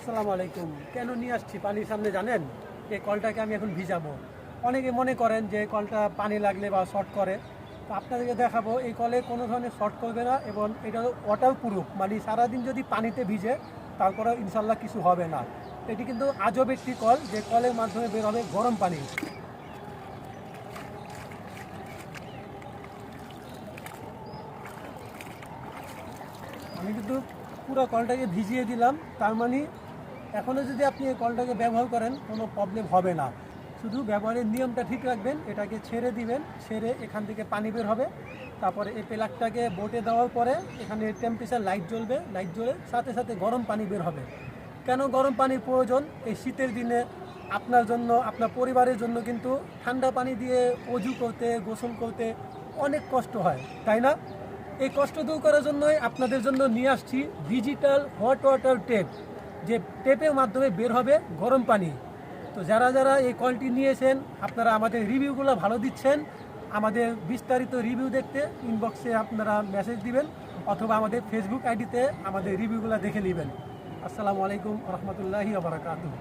আসসালামু আলাইকুম। কেন নিয়ে আসছি পানির সামনে জানেন? এই কলটাকে আমি এখন ভিজাবো। অনেকে মনে করেন যে কলটা পানি লাগলে বা শর্ট করে, তো আপনাদেরকে দেখাবো এই কলে কোনো ধরনের শর্ট করবে না এবং এটা ওয়াটার প্রুফ, মানে সারাদিন যদি পানিতে ভিজে তারপরেও ইনশাল্লাহ কিছু হবে না। এটি কিন্তু আজব একটি কল, যে কলের মাধ্যমে বের হবে গরম পানি। আমি কিন্তু পুরো কলটাকে ভিজিয়ে দিলাম, তার মানে এখনও যদি আপনি এই কলটাকে ব্যবহার করেন কোনো প্রবলেম হবে না। শুধু ব্যবহারের নিয়মটা ঠিক রাখবেন, এটাকে ছেড়ে দিবেন, ছেড়ে এখান থেকে পানি বের হবে। তারপরে এই প্লাগটাকে বোটে দেওয়ার পরে এখানে টেম্পারেচার লাইট জ্বলবে, লাইট জ্বলে সাথে সাথে গরম পানি বের হবে। কেন গরম পানির প্রয়োজন? এই শীতের দিনে আপনার জন্য, আপনার পরিবারের জন্য কিন্তু ঠান্ডা পানি দিয়ে অজু করতে, গোসল করতে অনেক কষ্ট হয়, তাই না? এই কষ্ট দূর করার জন্যই আপনাদের জন্য নিয়ে আসছি ডিজিটাল হট ওয়াটার টেপ, যে টেপের মাধ্যমে বের হবে গরম পানি। তো যারা যারা এই কলটি নিয়েছেন, আপনারা আমাদের রিভিউগুলো ভালো দিচ্ছেন। আমাদের বিস্তারিত রিভিউ দেখতে ইনবক্সে আপনারা মেসেজ দিবেন, অথবা আমাদের ফেসবুক আইডিতে আমাদের রিভিউগুলো দেখে নেবেন। আসসালামু আলাইকুম রহমতুল্লাহি ওয়া বারাকাতুহু।